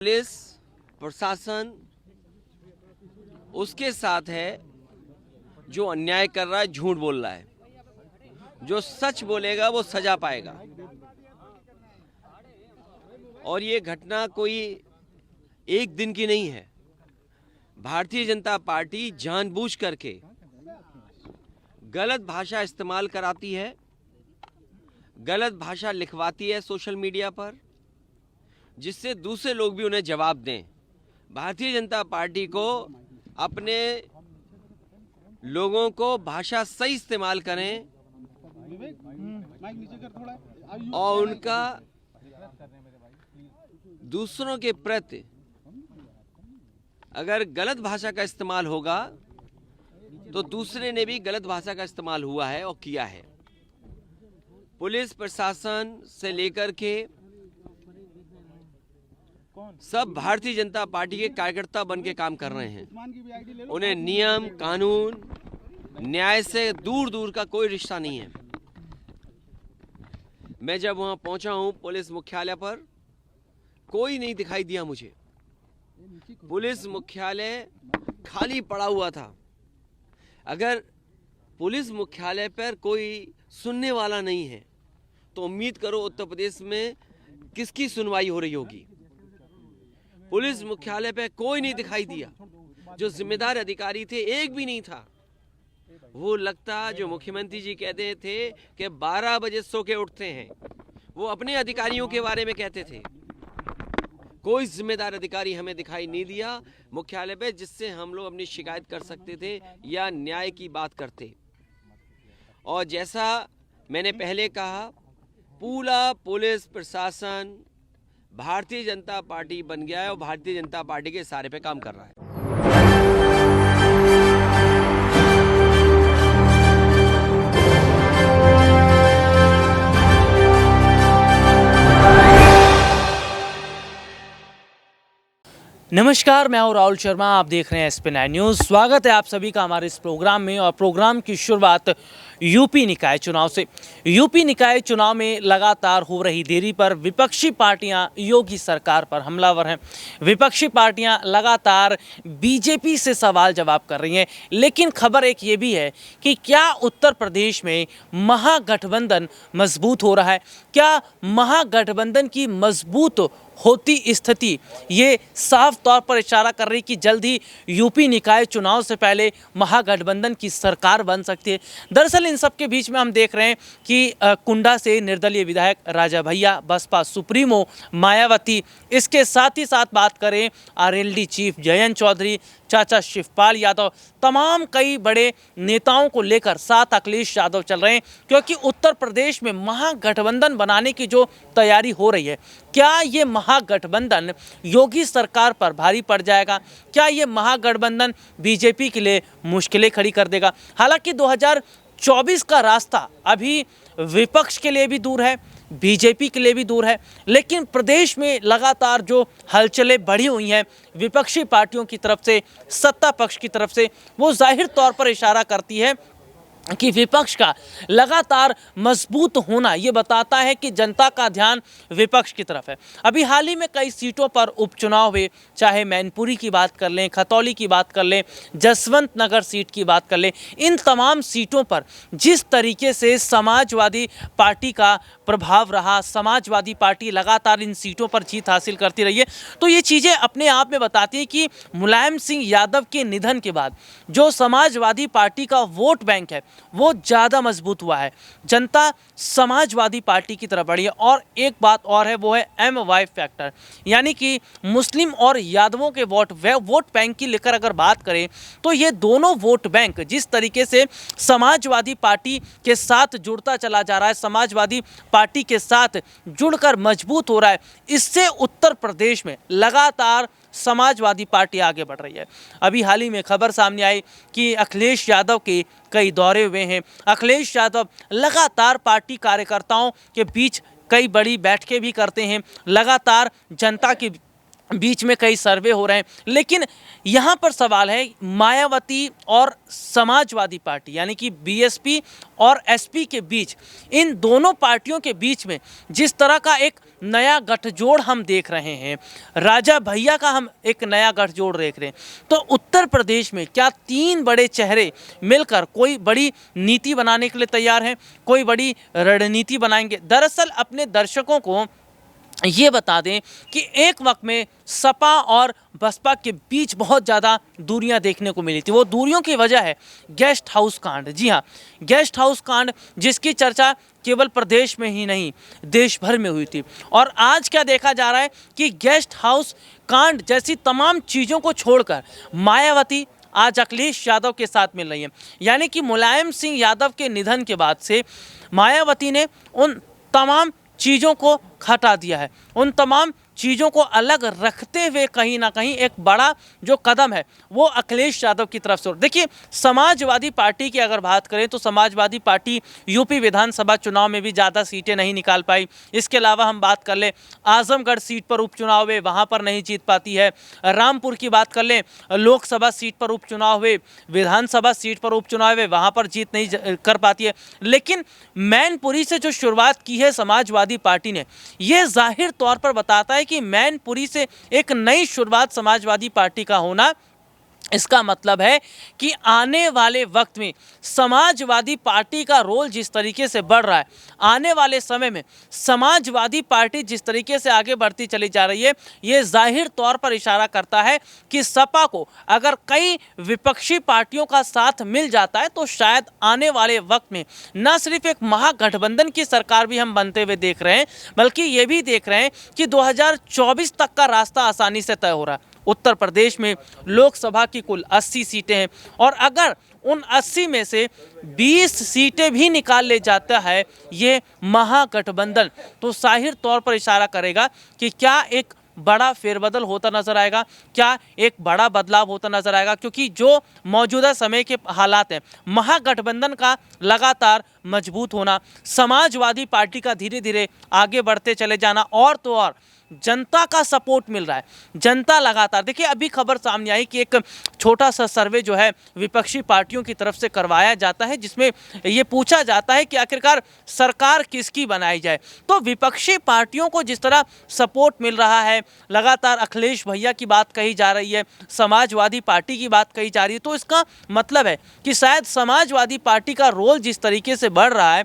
Police प्रशासन उसके साथ है जो अन्याय कर रहा है, झूठ बोल रहा है। जो सच बोलेगा वो सजा पाएगा। और ये घटना कोई एक दिन की नहीं है। भारतीय जनता पार्टी जानबूझ करके गलत भाषा इस्तेमाल कराती है, गलत भाषा लिखवाती है सोशल मीडिया पर, जिससे दूसरे लोग भी उन्हें जवाब दें। भारतीय जनता पार्टी को अपने लोगों को भाषा सही इस्तेमाल करें और उनका दूसरों के प्रति अगर गलत भाषा का इस्तेमाल होगा तो दूसरे ने भी गलत भाषा का इस्तेमाल हुआ है और किया है। पुलिस प्रशासन से लेकर के सब भारतीय जनता पार्टी के कार्यकर्ता बन के काम कर रहे हैं। उन्हें नियम, कानून, न्याय से दूर दूर का कोई रिश्ता नहीं है। मैं जब वहां पहुंचा हूं पुलिस मुख्यालय पर, कोई नहीं दिखाई दिया मुझे। पुलिस मुख्यालय खाली पड़ा हुआ था। अगर पुलिस मुख्यालय पर कोई सुनने वाला नहीं है तो उम्मीद करो उत्तर प्रदेश में किसकी सुनवाई हो रही होगी। पुलिस मुख्यालय पे कोई नहीं दिखाई दिया। जो जिम्मेदार अधिकारी थे एक भी नहीं था। वो लगता जो मुख्यमंत्री जी कहते थे कि 12 बजे सो के उठते हैं, वो अपने अधिकारियों के बारे में कहते थे। कोई जिम्मेदार अधिकारी हमें दिखाई नहीं दिया मुख्यालय पे, जिससे हम लोग अपनी शिकायत कर सकते थे या न्याय की बात करते। और जैसा मैंने पहले कहा, पूरा पुलिस प्रशासन भारतीय जनता पार्टी बन गया है और भारतीय जनता पार्टी के इशारे पे काम कर रहा है। नमस्कार, मैं हूं राहुल शर्मा। आप देख रहे हैं SP9 न्यूज़। स्वागत है आप सभी का हमारे इस प्रोग्राम में। और प्रोग्राम की शुरुआत यूपी निकाय चुनाव से। यूपी निकाय चुनाव में लगातार हो रही देरी पर विपक्षी पार्टियां योगी सरकार पर हमलावर हैं। विपक्षी पार्टियां लगातार बीजेपी से सवाल जवाब कर रही हैं। लेकिन खबर एक ये भी है कि क्या उत्तर प्रदेश में महागठबंधन मजबूत हो रहा है? क्या महागठबंधन की मजबूत होती स्थिति ये साफ तौर पर इशारा कर रही कि जल्द ही यूपी निकाय चुनाव से पहले महागठबंधन की सरकार बन सकती है। दरअसल इन सब के बीच में हम देख रहे हैं कि कुंडा से निर्दलीय विधायक राजा भैया, बसपा सुप्रीमो मायावती, इसके साथ ही साथ बात करें RLD चीफ जयंत चौधरी, चाचा शिवपाल यादव, तमाम कई बड़े नेताओं को लेकर साथ अखिलेश यादव चल रहे हैं। क्योंकि उत्तर प्रदेश में महागठबंधन बनाने की जो तैयारी हो रही है, क्या ये महागठबंधन योगी सरकार पर भारी पड़ जाएगा? क्या ये महागठबंधन बीजेपी के लिए मुश्किलें खड़ी कर देगा? हालांकि 2024 का रास्ता अभी विपक्ष के लिए भी दूर है, बीजेपी के लिए भी दूर है। लेकिन प्रदेश में लगातार जो हलचलें बढ़ी हुई हैं विपक्षी पार्टियों की तरफ से, सत्ता पक्ष की तरफ से, वो जाहिर तौर पर इशारा करती है कि विपक्ष का लगातार मजबूत होना ये बताता है कि जनता का ध्यान विपक्ष की तरफ है। अभी हाल ही में कई सीटों पर उपचुनाव हुए, चाहे मैनपुरी की बात कर लें, खतौली की बात कर लें, जसवंत नगर सीट की बात कर लें। इन तमाम सीटों पर जिस तरीके से समाजवादी पार्टी का प्रभाव रहा, समाजवादी पार्टी लगातार इन सीटों पर जीत हासिल करती रही है, तो ये चीज़ें अपने आप में बताती हैं कि मुलायम सिंह यादव के निधन के बाद जो समाजवादी पार्टी का वोट बैंक है वो ज़्यादा मजबूत हुआ है। जनता समाजवादी पार्टी की तरफ बढ़ी है। और एक बात और है, वो है MY फैक्टर, यानी कि मुस्लिम और यादवों के वोट बैंक की लेकर अगर बात करें तो ये दोनों वोट बैंक जिस तरीके से समाजवादी पार्टी के साथ जुड़ता चला जा रहा है, समाजवादी पार्टी के साथ जुड़कर मजबूत हो रहा है, इससे उत्तर प्रदेश में लगातार समाजवादी पार्टी आगे बढ़ रही है। अभी हाल ही में खबर सामने आई कि अखिलेश यादव के कई दौरे हुए हैं। अखिलेश यादव लगातार पार्टी कार्यकर्ताओं के बीच कई बड़ी बैठकें भी करते हैं, लगातार जनता के बीच में कई सर्वे हो रहे हैं। लेकिन यहाँ पर सवाल है, मायावती और समाजवादी पार्टी यानी कि BSP और SP के बीच, इन दोनों पार्टियों के बीच में जिस तरह का एक नया गठजोड़ हम देख रहे हैं, राजा भैया का हम एक नया गठजोड़ देख रहे हैं, तो उत्तर प्रदेश में क्या 3 बड़े चेहरे मिलकर कोई बड़ी नीति बनाने के लिए तैयार हैं, कोई बड़ी रणनीति बनाएंगे? दरअसल अपने दर्शकों को ये बता दें कि एक वक्त में सपा और बसपा के बीच बहुत ज़्यादा दूरियां देखने को मिली थी। वो दूरियों की वजह है गेस्ट हाउस कांड। जी हाँ, गेस्ट हाउस कांड, जिसकी चर्चा केवल प्रदेश में ही नहीं देश भर में हुई थी। और आज क्या देखा जा रहा है कि गेस्ट हाउस कांड जैसी तमाम चीज़ों को छोड़कर मायावती आज अखिलेश यादव के साथ मिल रही है। यानी कि मुलायम सिंह यादव के निधन के बाद से मायावती ने उन तमाम चीज़ों को हटा दिया है, उन तमाम चीज़ों को अलग रखते हुए कहीं ना कहीं एक बड़ा जो कदम है वो अखिलेश यादव की तरफ से। देखिए, समाजवादी पार्टी की अगर बात करें तो समाजवादी पार्टी यूपी विधानसभा चुनाव में भी ज़्यादा सीटें नहीं निकाल पाई। इसके अलावा हम बात कर लें आजमगढ़ सीट पर उपचुनाव हुए, वहाँ पर नहीं जीत पाती है। रामपुर की बात कर लें, लोकसभा सीट पर उपचुनाव हुए, विधानसभा सीट पर उपचुनाव हुए, वहाँ पर जीत नहीं कर पाती है। लेकिन मैनपुरी से जो शुरुआत की है समाजवादी पार्टी ने, ये जाहिर तौर पर बताता है कि मैनपुरी से एक नई शुरुआत समाजवादी पार्टी का होना, इसका मतलब है कि आने वाले वक्त में समाजवादी पार्टी का रोल जिस तरीके से बढ़ रहा है, आने वाले समय में समाजवादी पार्टी जिस तरीके से आगे बढ़ती चली जा रही है, ये जाहिर तौर पर इशारा करता है कि सपा को अगर कई विपक्षी पार्टियों का साथ मिल जाता है तो शायद आने वाले वक्त में न सिर्फ एक महागठबंधन की सरकार भी हम बनते हुए देख रहे हैं, बल्कि ये भी देख रहे हैं कि 2024 तक का रास्ता आसानी से तय हो रहा है। उत्तर प्रदेश में लोकसभा की कुल 80 सीटें हैं और अगर उन 80 में से 20 सीटें भी निकाल ले जाता है ये महागठबंधन, तो जाहिर तौर पर इशारा करेगा कि क्या एक बड़ा फेरबदल होता नजर आएगा, क्या एक बड़ा बदलाव होता नजर आएगा। क्योंकि जो मौजूदा समय के हालात हैं, महागठबंधन का लगातार मजबूत होना, समाजवादी पार्टी का धीरे धीरे आगे बढ़ते चले जाना, और तो और जनता का सपोर्ट मिल रहा है। जनता लगातार, देखिए अभी खबर सामने आई कि एक छोटा सा सर्वे जो है विपक्षी पार्टियों की तरफ से करवाया जाता है, जिसमें ये पूछा जाता है कि आखिरकार सरकार किसकी बनाई जाए। तो विपक्षी पार्टियों को जिस तरह सपोर्ट मिल रहा है, लगातार अखिलेश भैया की बात कही जा रही है, समाजवादी पार्टी की बात कही जा रही है, तो इसका मतलब है कि शायद समाजवादी पार्टी का रोल जिस तरीके से बढ़ रहा है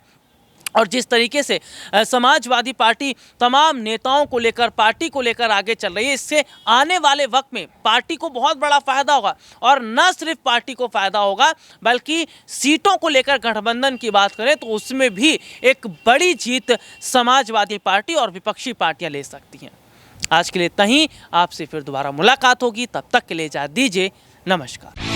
और जिस तरीके से समाजवादी पार्टी तमाम नेताओं को लेकर, पार्टी को लेकर आगे चल रही है, इससे आने वाले वक्त में पार्टी को बहुत बड़ा फायदा होगा। और न सिर्फ पार्टी को फायदा होगा बल्कि सीटों को लेकर गठबंधन की बात करें तो उसमें भी एक बड़ी जीत समाजवादी पार्टी और विपक्षी पार्टियां ले सकती हैं। आज के लिए इतना ही, आपसे फिर दोबारा मुलाकात होगी, तब तक के लिए इजाज़त दीजिए, नमस्कार।